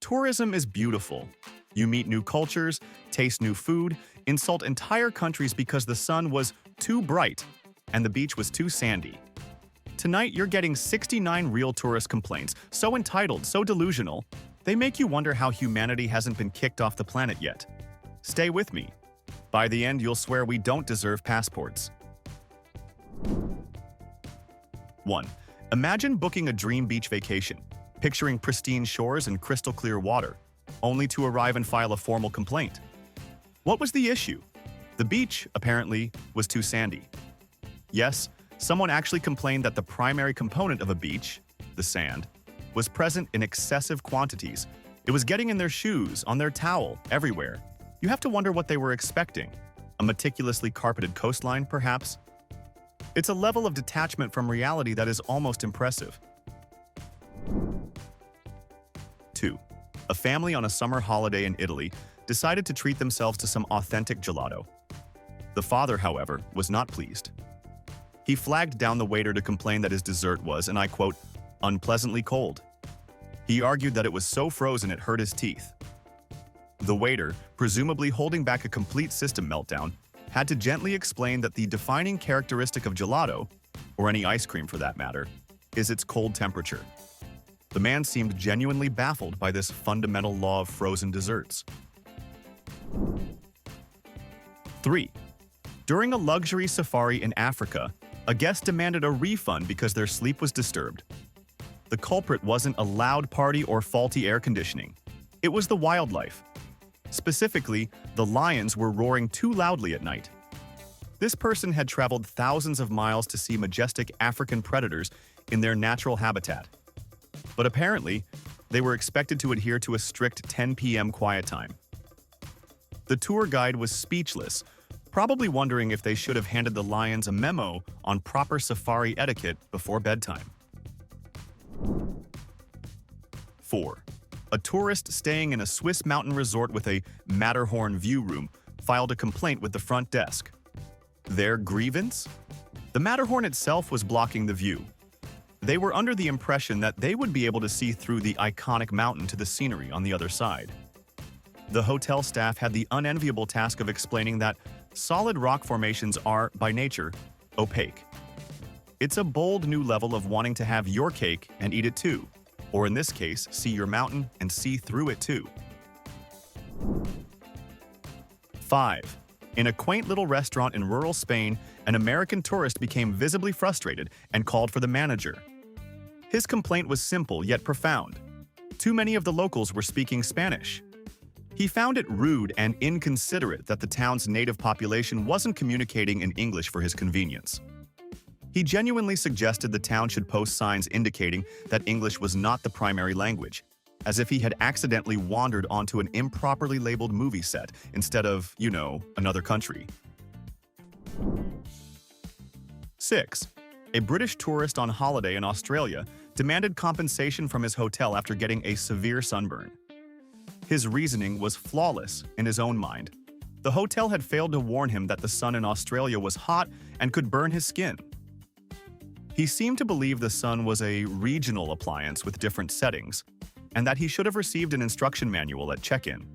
Tourism is beautiful. You meet new cultures, taste new food, insult entire countries because the sun was too bright and the beach was too sandy. Tonight, you're getting 69 real tourist complaints, so entitled, so delusional, they make you wonder how humanity hasn't been kicked off the planet yet. Stay with me. By the end, you'll swear we don't deserve passports. 1. Imagine booking a dream beach vacation, picturing pristine shores and crystal clear water, only to arrive and file a formal complaint. What was the issue? The beach, apparently, was too sandy. Yes, someone actually complained that the primary component of a beach, the sand, was present in excessive quantities. It was getting in their shoes, on their towel, everywhere. You have to wonder what they were expecting. A meticulously carpeted coastline, perhaps? It's a level of detachment from reality that is almost impressive. 2. A family on a summer holiday in Italy decided to treat themselves to some authentic gelato. The father, however, was not pleased. He flagged down the waiter to complain that his dessert was, and I quote, unpleasantly cold. He argued that it was so frozen it hurt his teeth. The waiter, presumably holding back a complete system meltdown, had to gently explain that the defining characteristic of gelato, or any ice cream for that matter, is its cold temperature. The man seemed genuinely baffled by this fundamental law of frozen desserts. 3. During a luxury safari in Africa, a guest demanded a refund because their sleep was disturbed. The culprit wasn't a loud party or faulty air conditioning. It was the wildlife. Specifically, the lions were roaring too loudly at night. This person had traveled thousands of miles to see majestic African predators in their natural habitat. But apparently, they were expected to adhere to a strict 10 p.m. quiet time. The tour guide was speechless, probably wondering if they should have handed the lions a memo on proper safari etiquette before bedtime. 4. A tourist staying in a Swiss mountain resort with a Matterhorn view room filed a complaint with the front desk. Their grievance? The Matterhorn itself was blocking the view. They were under the impression that they would be able to see through the iconic mountain to the scenery on the other side. The hotel staff had the unenviable task of explaining that solid rock formations are, by nature, opaque. It's a bold new level of wanting to have your cake and eat it too, or in this case, see your mountain and see through it too. 5. In a quaint little restaurant in rural Spain, an American tourist became visibly frustrated and called for the manager. His complaint was simple yet profound. Too many of the locals were speaking Spanish. He found it rude and inconsiderate that the town's native population wasn't communicating in English for his convenience. He genuinely suggested the town should post signs indicating that English was not the primary language, as if he had accidentally wandered onto an improperly labeled movie set instead of, another country. 6. A British tourist on holiday in Australia demanded compensation from his hotel after getting a severe sunburn. His reasoning was flawless in his own mind. The hotel had failed to warn him that the sun in Australia was hot and could burn his skin. He seemed to believe the sun was a regional appliance with different settings, and that he should have received an instruction manual at check-in.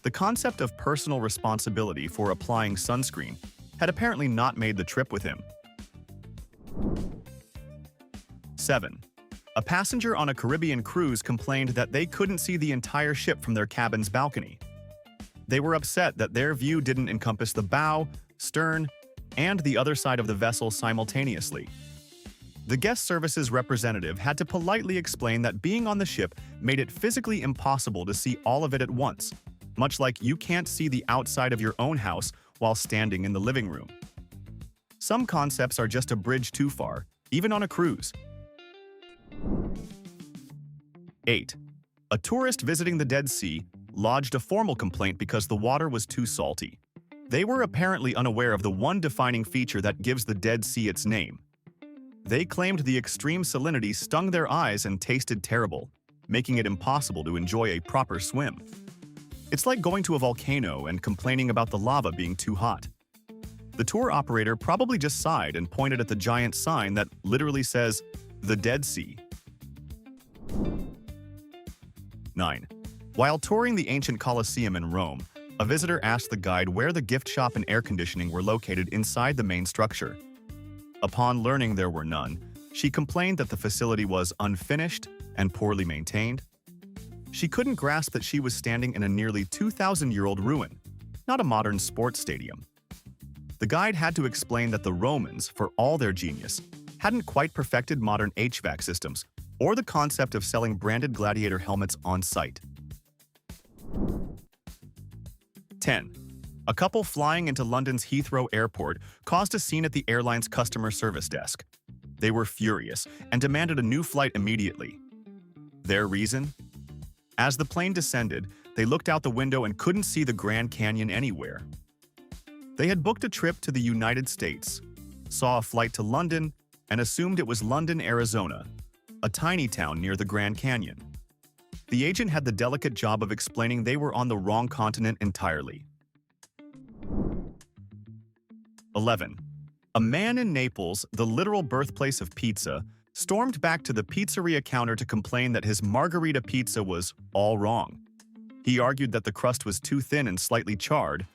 The concept of personal responsibility for applying sunscreen had apparently not made the trip with him. 7. A passenger on a Caribbean cruise complained that they couldn't see the entire ship from their cabin's balcony. They were upset that their view didn't encompass the bow, stern, and the other side of the vessel simultaneously. The guest services representative had to politely explain that being on the ship made it physically impossible to see all of it at once, much like you can't see the outside of your own house while standing in the living room. Some concepts are just a bridge too far, even on a cruise. 8. A tourist visiting the Dead Sea lodged a formal complaint because the water was too salty. They were apparently unaware of the one defining feature that gives the Dead Sea its name. They claimed the extreme salinity stung their eyes and tasted terrible, making it impossible to enjoy a proper swim. It's like going to a volcano and complaining about the lava being too hot. The tour operator probably just sighed and pointed at the giant sign that literally says, "The Dead Sea." 9. While touring the ancient Colosseum in Rome, a visitor asked the guide where the gift shop and air conditioning were located inside the main structure. Upon learning there were none, she complained that the facility was unfinished and poorly maintained. She couldn't grasp that she was standing in a nearly 2,000-year-old ruin, not a modern sports stadium. The guide had to explain that the Romans, for all their genius, hadn't quite perfected modern HVAC systems or the concept of selling branded gladiator helmets on site. 10. A couple flying into London's Heathrow Airport caused a scene at the airline's customer service desk. They were furious and demanded a new flight immediately. Their reason? As the plane descended, they looked out the window and couldn't see the Grand Canyon anywhere. They had booked a trip to the United States, saw a flight to London, and assumed it was London, Arizona, a tiny town near the Grand Canyon. The agent had the delicate job of explaining they were on the wrong continent entirely. 11. A man in Naples, the literal birthplace of pizza, stormed back to the pizzeria counter to complain that his margherita pizza was all wrong. He argued that the crust was too thin and slightly charred,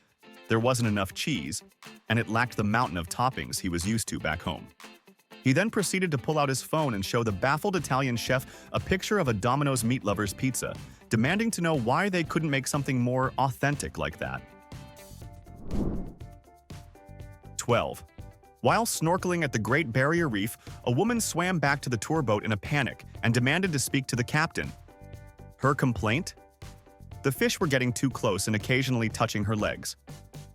there wasn't enough cheese, and it lacked the mountain of toppings he was used to back home. He then proceeded to pull out his phone and show the baffled Italian chef a picture of a Domino's Meat Lovers pizza, demanding to know why they couldn't make something more authentic like that. 12. While snorkeling at the Great Barrier Reef, a woman swam back to the tour boat in a panic and demanded to speak to the captain. Her complaint? The fish were getting too close and occasionally touching her legs.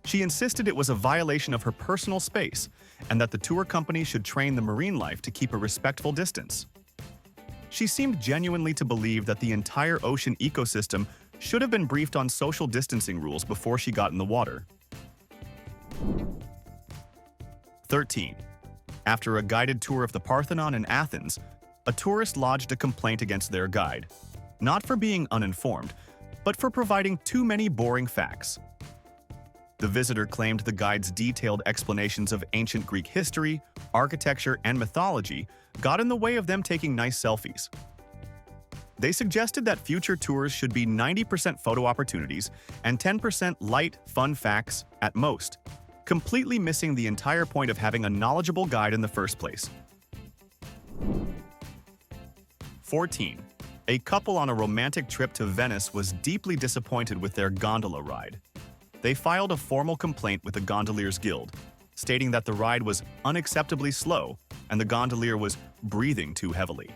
She insisted it was a violation of her personal space and that the tour company should train the marine life to keep a respectful distance. She seemed genuinely to believe that the entire ocean ecosystem should have been briefed on social distancing rules before she got in the water. 13. After a guided tour of the Parthenon in Athens, a tourist lodged a complaint against their guide, not for being uninformed, but for providing too many boring facts. The visitor claimed the guide's detailed explanations of ancient Greek history, architecture, and mythology got in the way of them taking nice selfies. They suggested that future tours should be 90% photo opportunities and 10% light, fun facts at most, completely missing the entire point of having a knowledgeable guide in the first place. 14. A couple on a romantic trip to Venice was deeply disappointed with their gondola ride. They filed a formal complaint with the Gondoliers Guild, stating that the ride was unacceptably slow and the gondolier was breathing too heavily.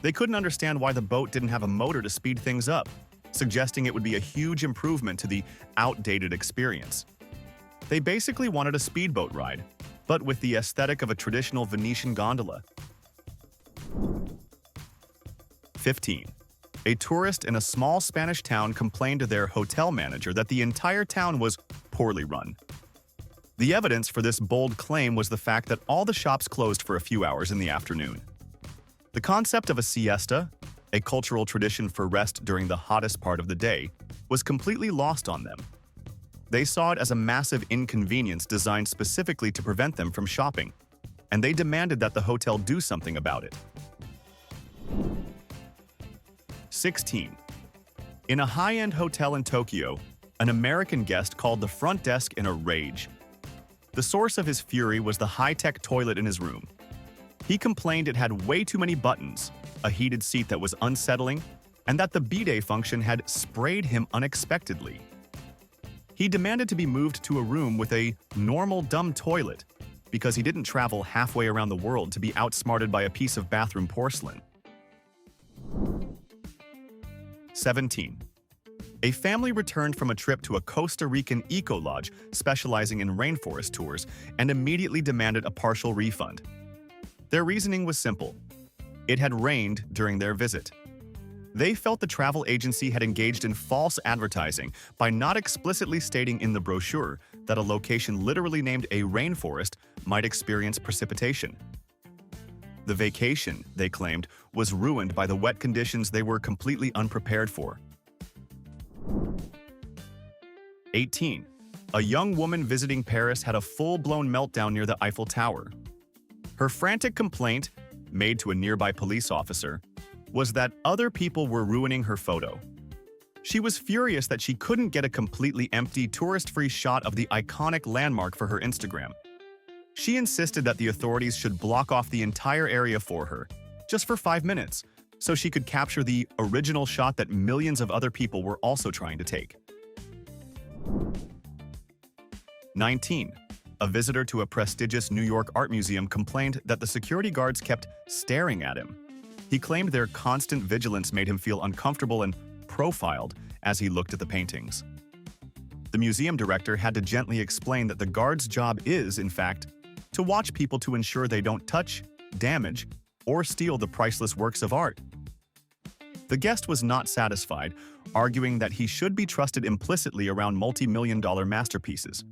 They couldn't understand why the boat didn't have a motor to speed things up, suggesting it would be a huge improvement to the outdated experience. They basically wanted a speedboat ride, but with the aesthetic of a traditional Venetian gondola. 15. A tourist in a small Spanish town complained to their hotel manager that the entire town was poorly run. The evidence for this bold claim was the fact that all the shops closed for a few hours in the afternoon. The concept of a siesta, a cultural tradition for rest during the hottest part of the day, was completely lost on them. They saw it as a massive inconvenience designed specifically to prevent them from shopping, and they demanded that the hotel do something about it. 16. In a high-end hotel in Tokyo, an American guest called the front desk in a rage. The source of his fury was the high-tech toilet in his room. He complained it had way too many buttons, a heated seat that was unsettling, and that the bidet function had sprayed him unexpectedly. He demanded to be moved to a room with a normal dumb toilet because he didn't travel halfway around the world to be outsmarted by a piece of bathroom porcelain. 17. A family returned from a trip to a Costa Rican eco-lodge specializing in rainforest tours and immediately demanded a partial refund. Their reasoning was simple. It had rained during their visit. They felt the travel agency had engaged in false advertising by not explicitly stating in the brochure that a location literally named a rainforest might experience precipitation. The vacation, they claimed, was ruined by the wet conditions they were completely unprepared for. 18. A young woman visiting Paris had a full-blown meltdown near the Eiffel Tower. Her frantic complaint, made to a nearby police officer, was that other people were ruining her photo. She was furious that she couldn't get a completely empty, tourist-free shot of the iconic landmark for her Instagram. She insisted that the authorities should block off the entire area for her, just for 5 minutes, so she could capture the original shot that millions of other people were also trying to take. 19. A visitor to a prestigious New York art museum complained that the security guards kept staring at him. He claimed their constant vigilance made him feel uncomfortable and profiled as he looked at the paintings. The museum director had to gently explain that the guard's job is, in fact, to watch people to ensure they don't touch, damage, or steal the priceless works of art. The guest was not satisfied, arguing that he should be trusted implicitly around multi-million-dollar masterpieces.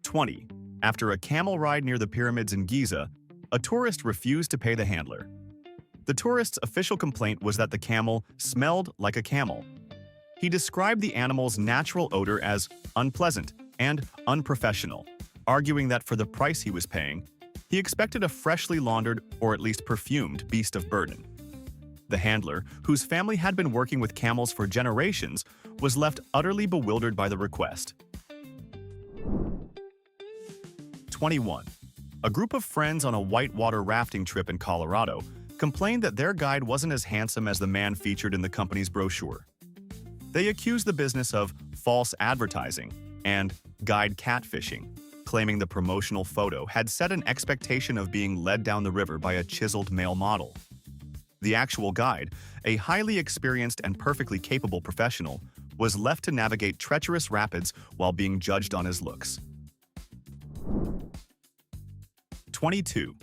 20. After a camel ride near the pyramids in Giza, a tourist refused to pay the handler. The tourist's official complaint was that the camel smelled like a camel. He described the animal's natural odor as unpleasant and unprofessional, arguing that for the price he was paying, he expected a freshly laundered or at least perfumed beast of burden. The handler, whose family had been working with camels for generations, was left utterly bewildered by the request. 21. A group of friends on a whitewater rafting trip in Colorado complained that their guide wasn't as handsome as the man featured in the company's brochure. They accused the business of false advertising and guide catfishing, claiming the promotional photo had set an expectation of being led down the river by a chiseled male model. The actual guide, a highly experienced and perfectly capable professional, was left to navigate treacherous rapids while being judged on his looks. 22.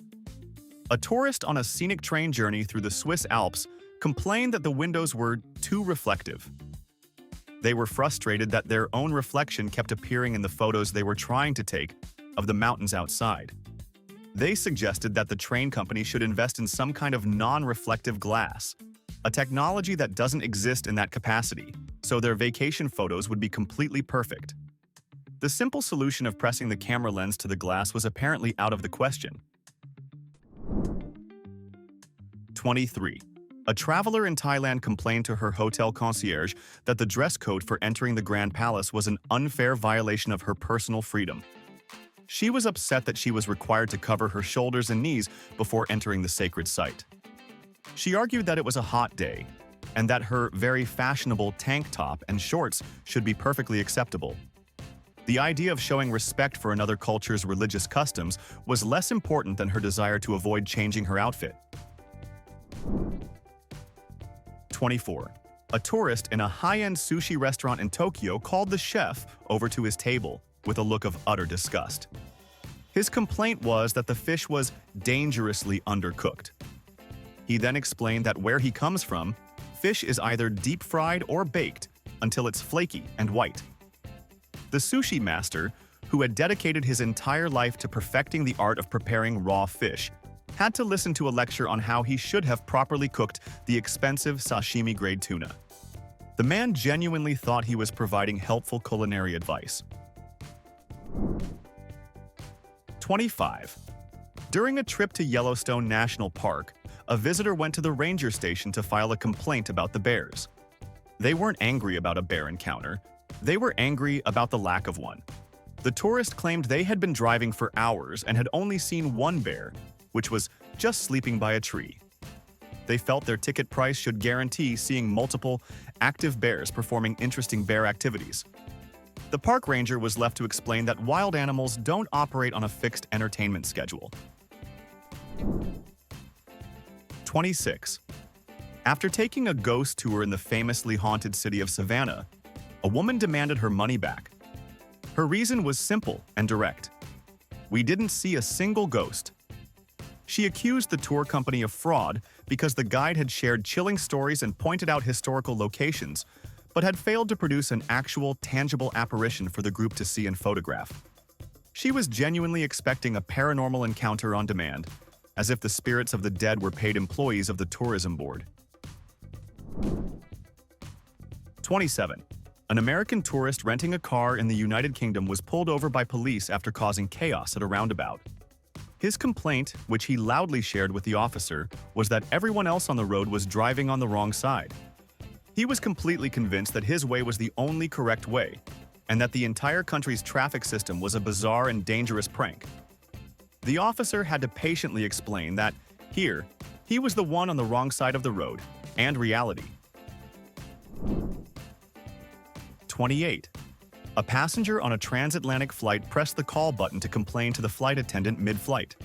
A tourist on a scenic train journey through the Swiss Alps complained that the windows were too reflective. They were frustrated that their own reflection kept appearing in the photos they were trying to take of the mountains outside. They suggested that the train company should invest in some kind of non-reflective glass, a technology that doesn't exist in that capacity, so their vacation photos would be completely perfect. The simple solution of pressing the camera lens to the glass was apparently out of the question. 23. A traveler in Thailand complained to her hotel concierge that the dress code for entering the Grand Palace was an unfair violation of her personal freedom. She was upset that she was required to cover her shoulders and knees before entering the sacred site. She argued that it was a hot day, and that her very fashionable tank top and shorts should be perfectly acceptable. The idea of showing respect for another culture's religious customs was less important than her desire to avoid changing her outfit. 24. A tourist in a high-end sushi restaurant in Tokyo called the chef over to his table with a look of utter disgust. His complaint was that the fish was dangerously undercooked. He then explained that where he comes from, fish is either deep-fried or baked until it's flaky and white. The sushi master, who had dedicated his entire life to perfecting the art of preparing raw fish, had to listen to a lecture on how he should have properly cooked the expensive sashimi-grade tuna. The man genuinely thought he was providing helpful culinary advice. 25. During a trip to Yellowstone National Park, a visitor went to the ranger station to file a complaint about the bears. They weren't angry about a bear encounter. They were angry about the lack of one. The tourist claimed they had been driving for hours and had only seen one bear, which was just sleeping by a tree. They felt their ticket price should guarantee seeing multiple active bears performing interesting bear activities. The park ranger was left to explain that wild animals don't operate on a fixed entertainment schedule. 26. After taking a ghost tour in the famously haunted city of Savannah, a woman demanded her money back. Her reason was simple and direct. We didn't see a single ghost. She accused the tour company of fraud because the guide had shared chilling stories and pointed out historical locations, but had failed to produce an actual, tangible apparition for the group to see and photograph. She was genuinely expecting a paranormal encounter on demand, as if the spirits of the dead were paid employees of the tourism board. 27. An American tourist renting a car in the United Kingdom was pulled over by police after causing chaos at a roundabout. His complaint, which he loudly shared with the officer, was that everyone else on the road was driving on the wrong side. He was completely convinced that his way was the only correct way, and that the entire country's traffic system was a bizarre and dangerous prank. The officer had to patiently explain that, here, he was the one on the wrong side of the road, and reality. 28. A passenger on a transatlantic flight pressed the call button to complain to the flight attendant mid-flight.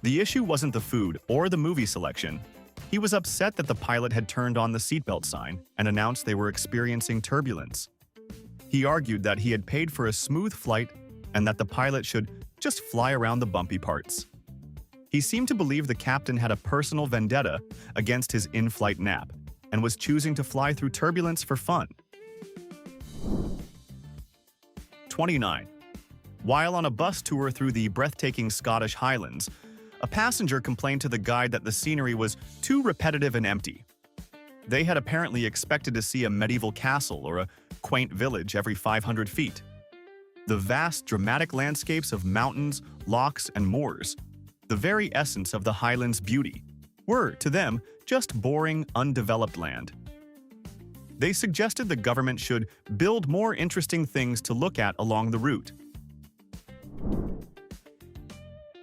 The issue wasn't the food or the movie selection. He was upset that the pilot had turned on the seatbelt sign and announced they were experiencing turbulence. He argued that he had paid for a smooth flight and that the pilot should just fly around the bumpy parts. He seemed to believe the captain had a personal vendetta against his in-flight nap and was choosing to fly through turbulence for fun. 29. While on a bus tour through the breathtaking Scottish Highlands, a passenger complained to the guide that the scenery was too repetitive and empty. They had apparently expected to see a medieval castle or a quaint village every 500 feet. The vast, dramatic landscapes of mountains, lochs, and moors, the very essence of the Highlands' beauty, were, to them, just boring, undeveloped land. They suggested the government should build more interesting things to look at along the route.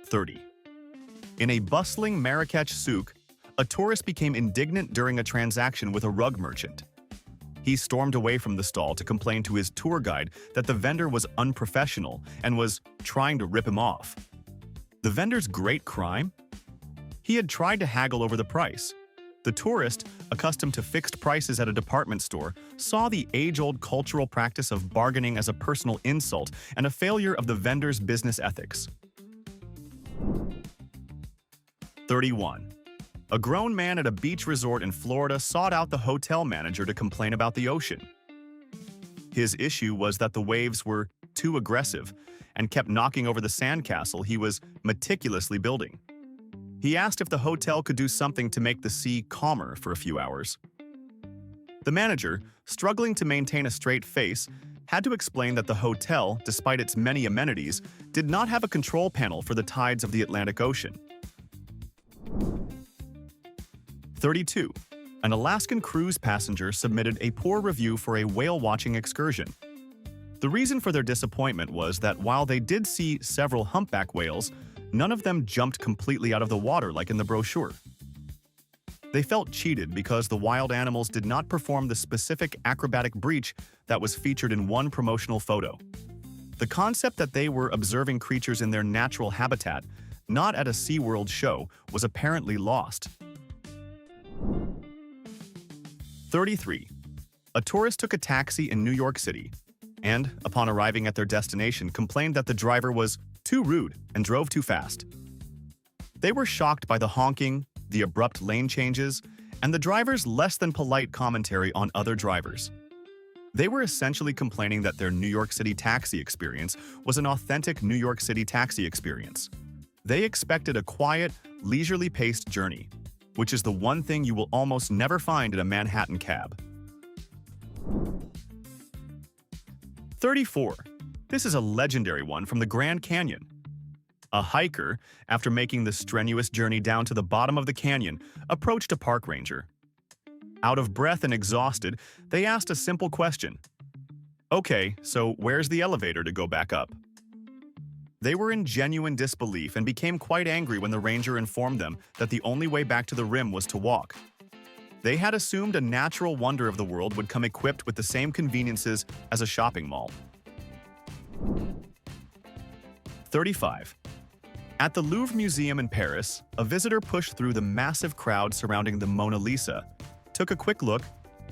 30. In a bustling Marrakech souk, a tourist became indignant during a transaction with a rug merchant. He stormed away from the stall to complain to his tour guide that the vendor was unprofessional and was trying to rip him off. The vendor's great crime? He had tried to haggle over the price. The tourist, accustomed to fixed prices at a department store, saw the age-old cultural practice of bargaining as a personal insult and a failure of the vendor's business ethics. 31. A grown man at a beach resort in Florida sought out the hotel manager to complain about the ocean. His issue was that the waves were too aggressive and kept knocking over the sandcastle he was meticulously building. He asked if the hotel could do something to make the sea calmer for a few hours. The manager, struggling to maintain a straight face, had to explain that the hotel, despite its many amenities, did not have a control panel for the tides of the Atlantic Ocean. 32. An Alaskan cruise passenger submitted a poor review for a whale-watching excursion. The reason for their disappointment was that while they did see several humpback whales, none of them jumped completely out of the water like in the brochure. They felt cheated because the wild animals did not perform the specific acrobatic breach that was featured in one promotional photo. The concept that they were observing creatures in their natural habitat, not at a SeaWorld show, was apparently lost. 33. A tourist took a taxi in New York City and, upon arriving at their destination, complained that the driver was too rude and drove too fast. They were shocked by the honking, the abrupt lane changes, and the driver's less than polite commentary on other drivers. They were essentially complaining that their New York City taxi experience was an authentic New York City taxi experience. They expected a quiet, leisurely paced journey, which is the one thing you will almost never find in a Manhattan cab. 34. This is a legendary one from the Grand Canyon. A hiker, after making the strenuous journey down to the bottom of the canyon, approached a park ranger. Out of breath and exhausted, they asked a simple question. "Okay, so where's the elevator to go back up?" They were in genuine disbelief and became quite angry when the ranger informed them that the only way back to the rim was to walk. They had assumed a natural wonder of the world would come equipped with the same conveniences as a shopping mall. 35. At the Louvre Museum in Paris, a visitor pushed through the massive crowd surrounding the Mona Lisa, took a quick look,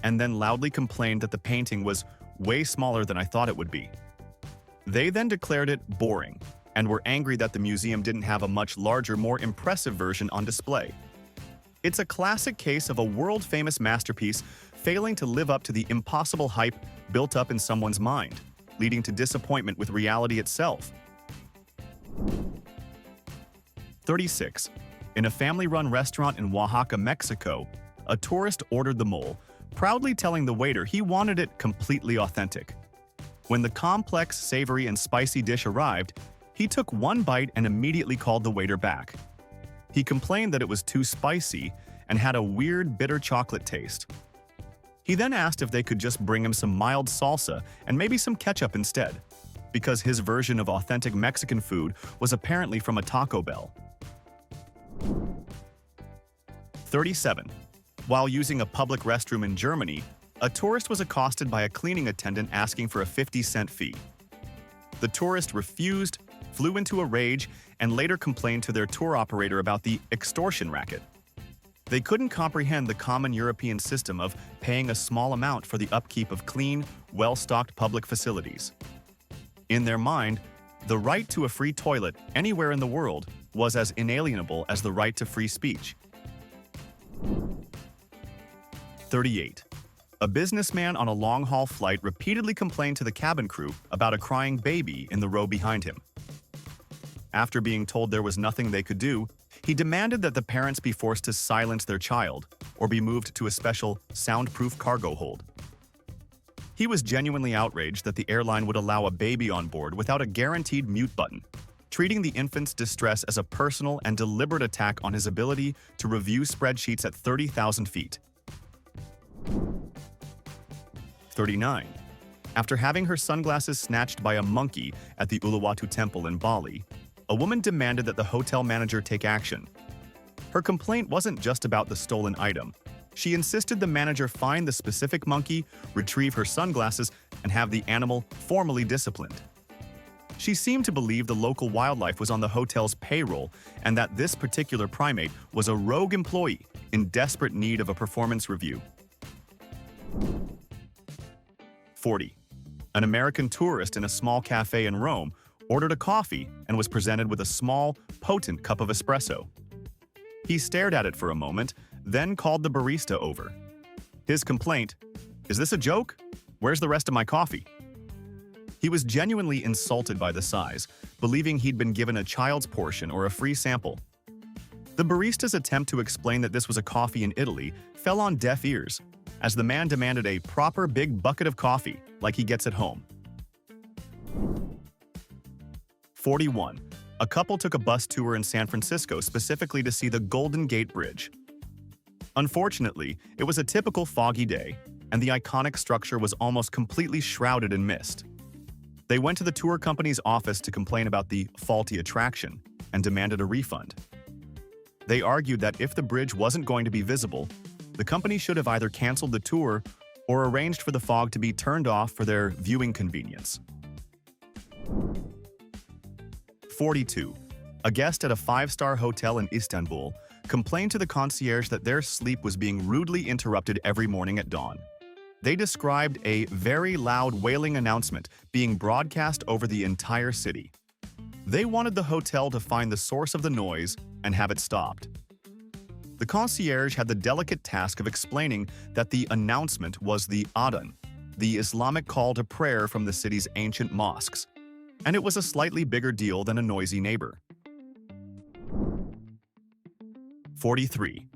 and then loudly complained that the painting was way smaller than I thought it would be. They then declared it boring and were angry that the museum didn't have a much larger, more impressive version on display. It's a classic case of a world-famous masterpiece failing to live up to the impossible hype built up in someone's mind, leading to disappointment with reality itself. 36. In a family-run restaurant in Oaxaca, Mexico, a tourist ordered the mole, proudly telling the waiter he wanted it completely authentic. When the complex, savory, and spicy dish arrived, He took one bite and immediately called the waiter back. He complained that it was too spicy and had a weird bitter chocolate taste. He then asked if they could just bring him some mild salsa and maybe some ketchup instead, because his version of authentic Mexican food was apparently from a Taco Bell. 37. While using a public restroom in Germany, a tourist was accosted by a cleaning attendant asking for a 50-cent fee. The tourist refused, flew into a rage, and later complained to their tour operator about the extortion racket. They couldn't comprehend the common European system of paying a small amount for the upkeep of clean, well-stocked public facilities. In their mind, the right to a free toilet anywhere in the world was as inalienable as the right to free speech. 38. A businessman on a long-haul flight repeatedly complained to the cabin crew about a crying baby in the row behind him. After being told there was nothing they could do, he demanded that the parents be forced to silence their child or be moved to a special, soundproof cargo hold. He was genuinely outraged that the airline would allow a baby on board without a guaranteed mute button, treating the infant's distress as a personal and deliberate attack on his ability to review spreadsheets at 30,000 feet. 39. After having her sunglasses snatched by a monkey at the Uluwatu Temple in Bali, a woman demanded that the hotel manager take action. Her complaint wasn't just about the stolen item. She insisted the manager find the specific monkey, retrieve her sunglasses, and have the animal formally disciplined. She seemed to believe the local wildlife was on the hotel's payroll and that this particular primate was a rogue employee in desperate need of a performance review. 40. An American tourist in a small cafe in Rome ordered a coffee and was presented with a small, potent cup of espresso. He stared at it for a moment, then called the barista over. His complaint, "Is this a joke? Where's the rest of my coffee?" He was genuinely insulted by the size, believing he'd been given a child's portion or a free sample. The barista's attempt to explain that this was a coffee in Italy fell on deaf ears, as the man demanded a proper big bucket of coffee, like he gets at home. 41. A couple took a bus tour in San Francisco specifically to see the Golden Gate Bridge. Unfortunately, it was a typical foggy day, and the iconic structure was almost completely shrouded in mist. They went to the tour company's office to complain about the faulty attraction and demanded a refund. They argued that if the bridge wasn't going to be visible, the company should have either canceled the tour or arranged for the fog to be turned off for their viewing convenience. 42. A guest at a 5-star hotel in Istanbul complained to the concierge that their sleep was being rudely interrupted every morning at dawn. They described a very loud wailing announcement being broadcast over the entire city. They wanted the hotel to find the source of the noise and have it stopped. The concierge had the delicate task of explaining that the announcement was the adhan, the Islamic call to prayer from the city's ancient mosques, and it was a slightly bigger deal than a noisy neighbor. 43.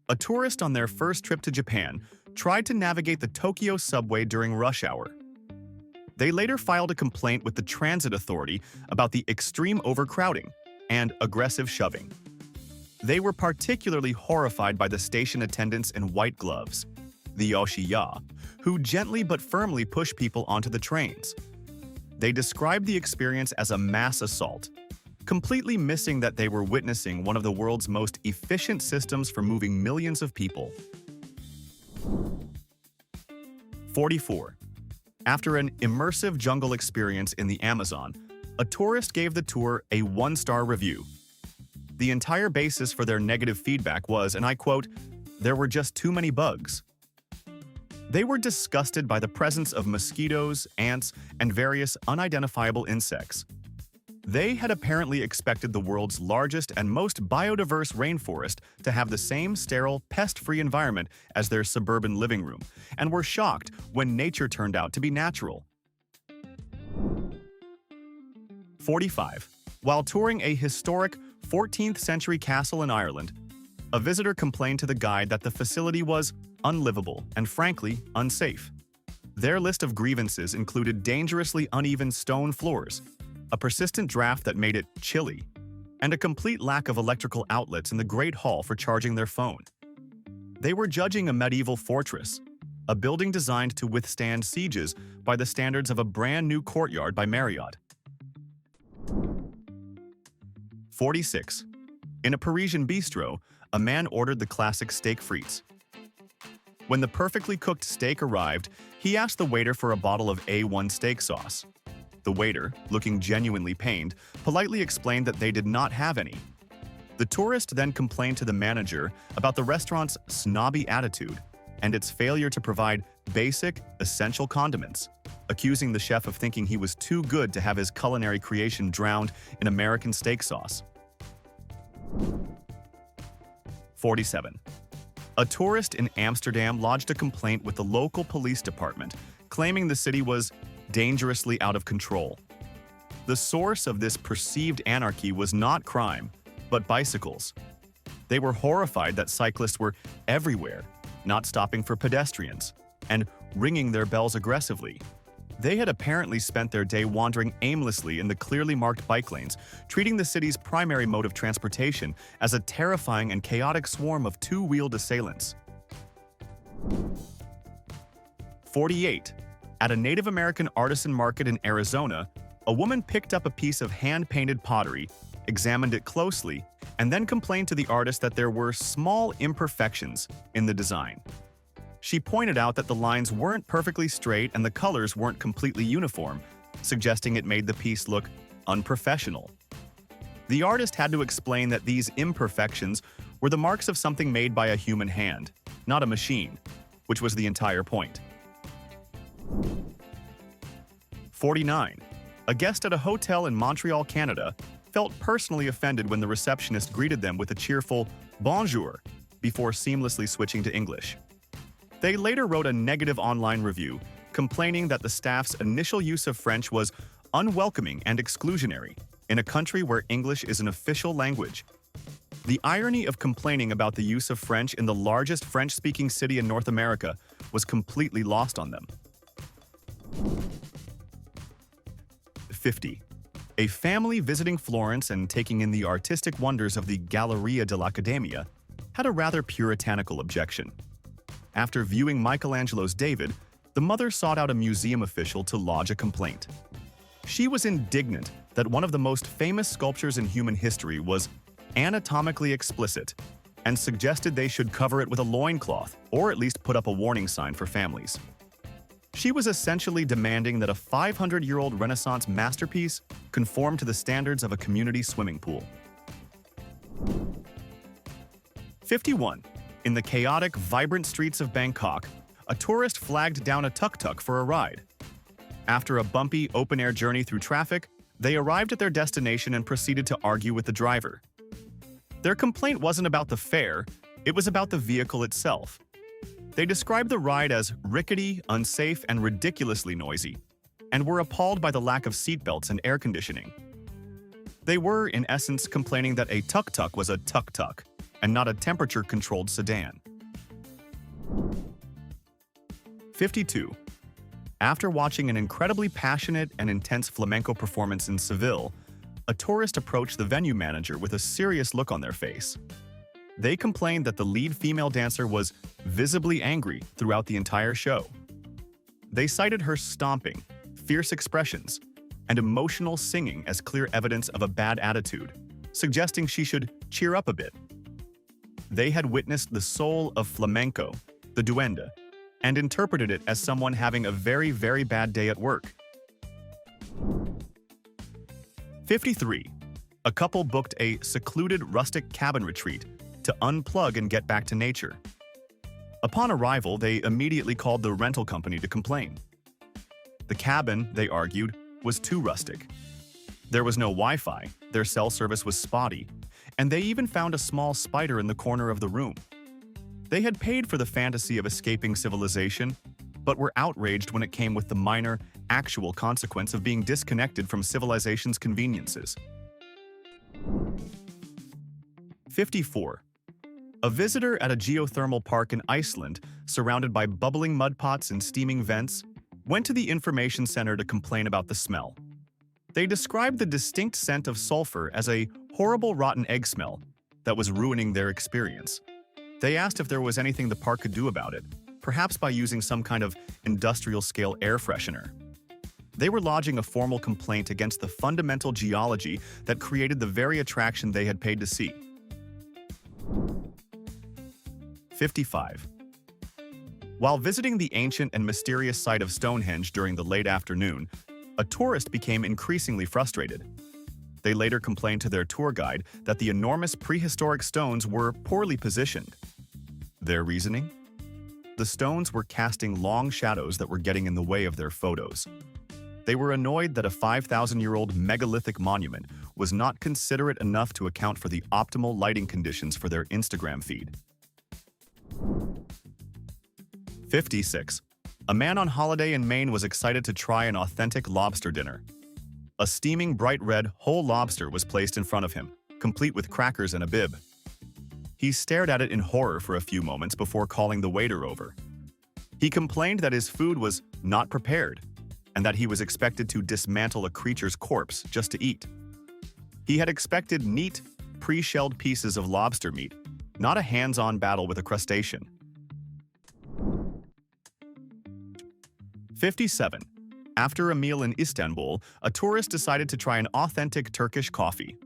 A tourist on their first trip to Japan tried to navigate the Tokyo subway during rush hour. They later filed a complaint with the transit authority about the extreme overcrowding and aggressive shoving. They were particularly horrified by the station attendants in white gloves, the yoshiya, who gently but firmly push people onto the trains. They described the experience as a mass assault, completely missing that they were witnessing one of the world's most efficient systems for moving millions of people. 44. After an immersive jungle experience in the Amazon, a tourist gave the tour a 1-star review. The entire basis for their negative feedback was, and I quote, "There were just too many bugs." They were disgusted by the presence of mosquitoes, ants, and various unidentifiable insects. They had apparently expected the world's largest and most biodiverse rainforest to have the same sterile, pest-free environment as their suburban living room, and were shocked when nature turned out to be natural. 45. While touring a historic 14th-century castle in Ireland, a visitor complained to the guide that the facility was unlivable and, frankly, unsafe. Their list of grievances included dangerously uneven stone floors, a persistent draft that made it chilly, and a complete lack of electrical outlets in the Great Hall for charging their phone. They were judging a medieval fortress, a building designed to withstand sieges by the standards of a brand new courtyard by Marriott. 46. In a Parisian bistro, a man ordered the classic steak frites. When the perfectly cooked steak arrived, he asked the waiter for a bottle of A1 steak sauce. The waiter, looking genuinely pained, politely explained that they did not have any. The tourist then complained to the manager about the restaurant's snobby attitude and its failure to provide basic, essential condiments, accusing the chef of thinking he was too good to have his culinary creation drowned in American steak sauce. 47. A tourist in Amsterdam lodged a complaint with the local police department, claiming the city was dangerously out of control. The source of this perceived anarchy was not crime, but bicycles. They were horrified that cyclists were everywhere, not stopping for pedestrians, and ringing their bells aggressively. They had apparently spent their day wandering aimlessly in the clearly marked bike lanes, treating the city's primary mode of transportation as a terrifying and chaotic swarm of two-wheeled assailants. 48. At a Native American artisan market in Arizona, a woman picked up a piece of hand-painted pottery, examined it closely, and then complained to the artist that there were small imperfections in the design. She pointed out that the lines weren't perfectly straight and the colors weren't completely uniform, suggesting it made the piece look unprofessional. The artist had to explain that these imperfections were the marks of something made by a human hand, not a machine, which was the entire point. 49. A guest at a hotel in Montreal, Canada, felt personally offended when the receptionist greeted them with a cheerful "bonjour" before seamlessly switching to English. They later wrote a negative online review, complaining that the staff's initial use of French was unwelcoming and exclusionary in a country where English is an official language. The irony of complaining about the use of French in the largest French-speaking city in North America was completely lost on them. 50. A family visiting Florence and taking in the artistic wonders of the Galleria dell'Accademia had a rather puritanical objection. After viewing Michelangelo's David, the mother sought out a museum official to lodge a complaint. She was indignant that one of the most famous sculptures in human history was anatomically explicit and suggested they should cover it with a loincloth or at least put up a warning sign for families. She was essentially demanding that a 500-year-old Renaissance masterpiece conform to the standards of a community swimming pool. 51. In the chaotic, vibrant streets of Bangkok, a tourist flagged down a tuk-tuk for a ride. After a bumpy, open-air journey through traffic, they arrived at their destination and proceeded to argue with the driver. Their complaint wasn't about the fare, it was about the vehicle itself. They described the ride as rickety, unsafe, and ridiculously noisy, and were appalled by the lack of seatbelts and air conditioning. They were, in essence, complaining that a tuk-tuk was a tuk-tuk, and not a temperature-controlled sedan. 52. After watching an incredibly passionate and intense flamenco performance in Seville, a tourist approached the venue manager with a serious look on their face. They complained that the lead female dancer was visibly angry throughout the entire show. They cited her stomping, fierce expressions, and emotional singing as clear evidence of a bad attitude, suggesting she should cheer up a bit. They had witnessed the soul of flamenco, the duende, and interpreted it as someone having a very, very bad day at work. 53. A couple booked a secluded rustic cabin retreat to unplug and get back to nature. Upon arrival, they immediately called the rental company to complain. The cabin, they argued, was too rustic. There was no Wi-Fi, their cell service was spotty, and they even found a small spider in the corner of the room. They had paid for the fantasy of escaping civilization, but were outraged when it came with the minor, actual consequence of being disconnected from civilization's conveniences. 54. A visitor at a geothermal park in Iceland, surrounded by bubbling mud pots and steaming vents, went to the information center to complain about the smell. They described the distinct scent of sulfur as a horrible rotten egg smell that was ruining their experience. They asked if there was anything the park could do about it, perhaps by using some kind of industrial-scale air freshener. They were lodging a formal complaint against the fundamental geology that created the very attraction they had paid to see. 55. While visiting the ancient and mysterious site of Stonehenge during the late afternoon, a tourist became increasingly frustrated. They later complained to their tour guide that the enormous prehistoric stones were poorly positioned. Their reasoning? The stones were casting long shadows that were getting in the way of their photos. They were annoyed that a 5,000-year-old megalithic monument was not considerate enough to account for the optimal lighting conditions for their Instagram feed. 56. A man on holiday in Maine was excited to try an authentic lobster dinner. A steaming bright red whole lobster was placed in front of him, complete with crackers and a bib. He stared at it in horror for a few moments before calling the waiter over. He complained that his food was not prepared, and that he was expected to dismantle a creature's corpse just to eat. He had expected neat, pre-shelled pieces of lobster meat, not a hands-on battle with a crustacean. 57. After a meal in Istanbul, a tourist decided to try an authentic Turkish coffee.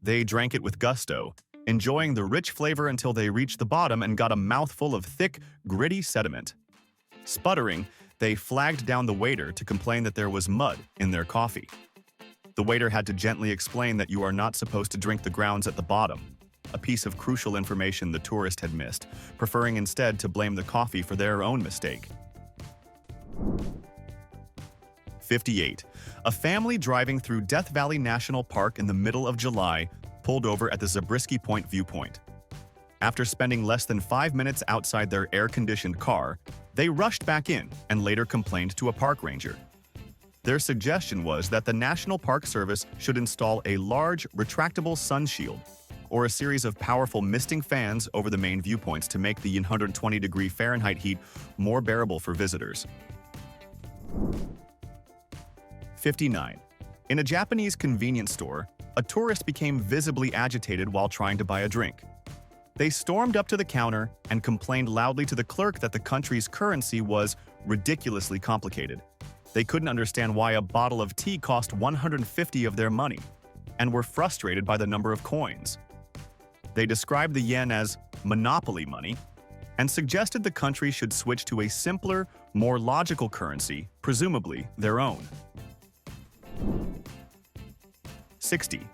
They drank it with gusto, enjoying the rich flavor until they reached the bottom and got a mouthful of thick, gritty sediment. Sputtering, they flagged down the waiter to complain that there was mud in their coffee. The waiter had to gently explain that you are not supposed to drink the grounds at the bottom, a piece of crucial information the tourist had missed, preferring instead to blame the coffee for their own mistake. 58. A family driving through Death Valley National Park in the middle of July pulled over at the Zabriskie Point viewpoint. After spending less than 5 minutes outside their air-conditioned car, they rushed back in and later complained to a park ranger. Their suggestion was that the National Park Service should install a large, retractable sun shield or a series of powerful misting fans over the main viewpoints to make the 120-degree Fahrenheit heat more bearable for visitors. 59. In a Japanese convenience store, a tourist became visibly agitated while trying to buy a drink. They stormed up to the counter and complained loudly to the clerk that the country's currency was ridiculously complicated. They couldn't understand why a bottle of tea cost 150 of their money, and were frustrated by the number of coins. They described the yen as monopoly money and suggested the country should switch to a simpler, more logical currency, presumably their own. 60.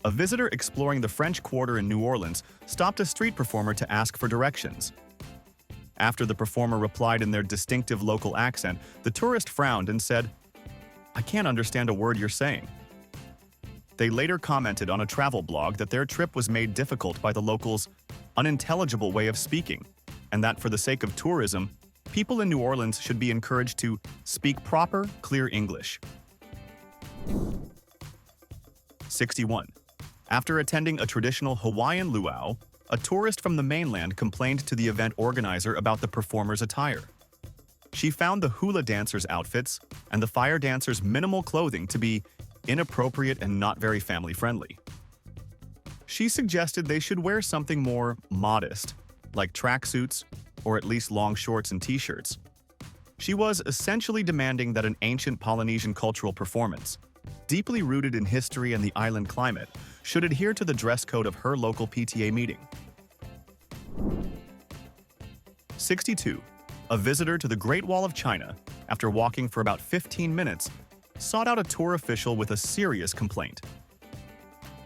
A visitor exploring the French Quarter in New Orleans stopped a street performer to ask for directions. After the performer replied in their distinctive local accent, the tourist frowned and said, "I can't understand a word you're saying." They later commented on a travel blog that their trip was made difficult by the locals' unintelligible way of speaking, and that for the sake of tourism, people in New Orleans should be encouraged to speak proper, clear English. 61. After attending a traditional Hawaiian luau, a tourist from the mainland complained to the event organizer about the performer's attire. She found the hula dancers' outfits and the fire dancers' minimal clothing to be inappropriate and not very family-friendly. She suggested they should wear something more modest, like tracksuits or at least long shorts and t-shirts. She was essentially demanding that an ancient Polynesian cultural performance, deeply rooted in history and the island climate, should adhere to the dress code of her local PTA meeting. 62. A visitor to the Great Wall of China, after walking for about 15 minutes, sought out a tour official with a serious complaint.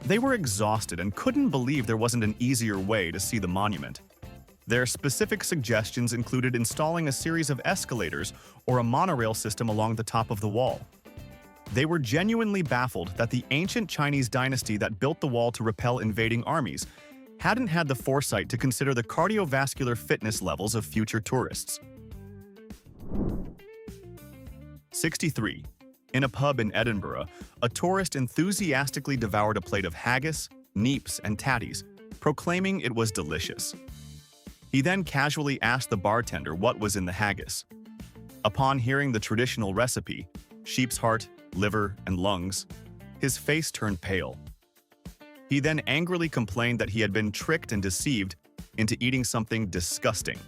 They were exhausted and couldn't believe there wasn't an easier way to see the monument. Their specific suggestions included installing a series of escalators or a monorail system along the top of the wall. They were genuinely baffled that the ancient Chinese dynasty that built the wall to repel invading armies hadn't had the foresight to consider the cardiovascular fitness levels of future tourists. 63. In a pub in Edinburgh, a tourist enthusiastically devoured a plate of haggis, neeps, and tatties, proclaiming it was delicious. He then casually asked the bartender what was in the haggis. Upon hearing the traditional recipe, sheep's heart, liver, and lungs, his face turned pale. He then angrily complained that he had been tricked and deceived into eating something disgusting.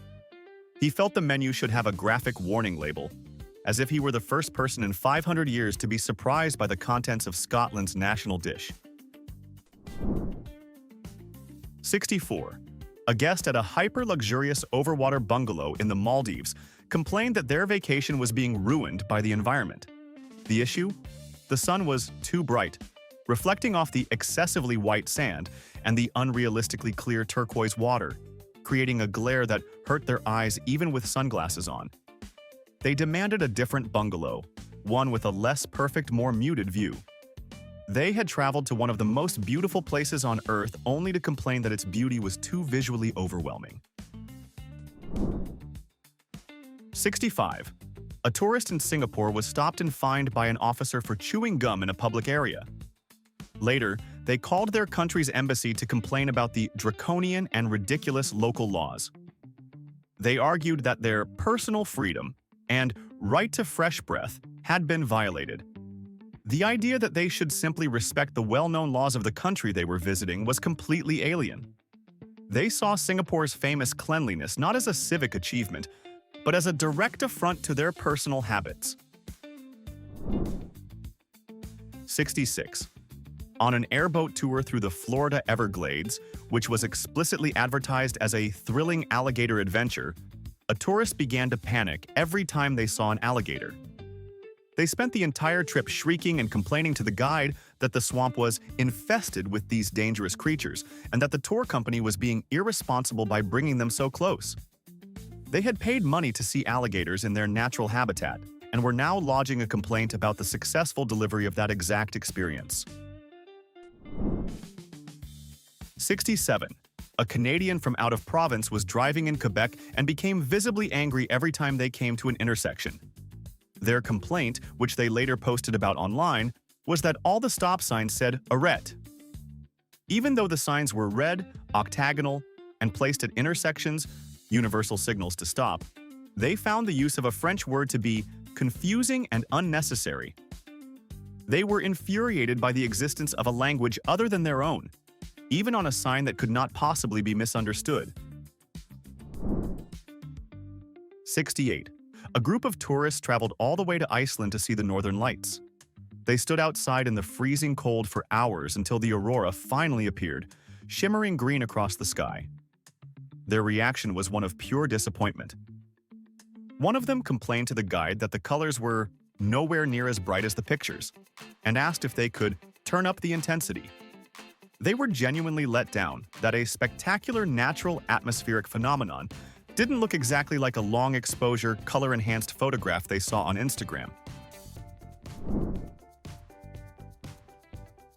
He felt the menu should have a graphic warning label, as if he were the first person in 500 years to be surprised by the contents of Scotland's national dish. 64. A guest at a hyper-luxurious overwater bungalow in the Maldives complained that their vacation was being ruined by the environment. The issue? The sun was too bright, reflecting off the excessively white sand and the unrealistically clear turquoise water, creating a glare that hurt their eyes even with sunglasses on. They demanded a different bungalow, one with a less perfect, more muted view. They had traveled to one of the most beautiful places on Earth only to complain that its beauty was too visually overwhelming. 65. A tourist in Singapore was stopped and fined by an officer for chewing gum in a public area. Later, they called their country's embassy to complain about the draconian and ridiculous local laws. They argued that their personal freedom and right to fresh breath had been violated. The idea that they should simply respect the well-known laws of the country they were visiting was completely alien. They saw Singapore's famous cleanliness not as a civic achievement, but as a direct affront to their personal habits. 66. On an airboat tour through the Florida Everglades, which was explicitly advertised as a thrilling alligator adventure, a tourist began to panic every time they saw an alligator. They spent the entire trip shrieking and complaining to the guide that the swamp was infested with these dangerous creatures and that the tour company was being irresponsible by bringing them so close. They had paid money to see alligators in their natural habitat and were now lodging a complaint about the successful delivery of that exact experience. 67. A Canadian from out of province was driving in Quebec and became visibly angry every time they came to an intersection. Their complaint, which they later posted about online, was that all the stop signs said arrête. Even though the signs were red, octagonal, and placed at intersections, universal signals to stop, they found the use of a French word to be confusing and unnecessary. They were infuriated by the existence of a language other than their own, even on a sign that could not possibly be misunderstood. 68. A group of tourists traveled all the way to Iceland to see the Northern Lights. They stood outside in the freezing cold for hours until the aurora finally appeared, shimmering green across the sky. Their reaction was one of pure disappointment. One of them complained to the guide that the colors were nowhere near as bright as the pictures, and asked if they could turn up the intensity. They were genuinely let down that a spectacular natural atmospheric phenomenon didn't look exactly like a long-exposure, color-enhanced photograph they saw on Instagram.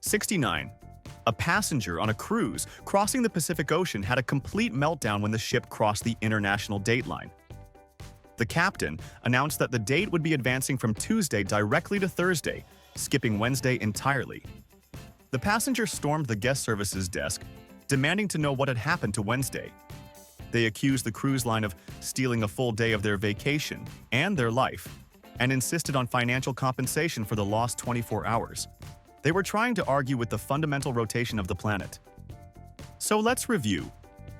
69. A passenger on a cruise crossing the Pacific Ocean had a complete meltdown when the ship crossed the international date line. The captain announced that the date would be advancing from Tuesday directly to Thursday, skipping Wednesday entirely. The passenger stormed the guest services desk, demanding to know what had happened to Wednesday. They accused the cruise line of stealing a full day of their vacation and their life, and insisted on financial compensation for the lost 24 hours. They were trying to argue with the fundamental rotation of the planet. So let's review.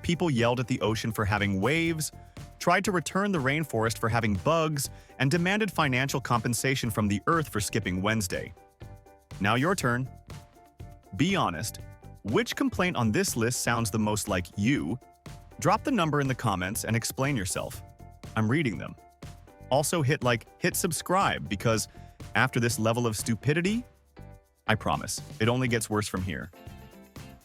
People yelled at the ocean for having waves, tried to return the rainforest for having bugs, and demanded financial compensation from the Earth for skipping Wednesday. Now your turn. Be honest. Which complaint on this list sounds the most like you? Drop the number in the comments and explain yourself. I'm reading them. Also hit subscribe, because after this level of stupidity, I promise, it only gets worse from here.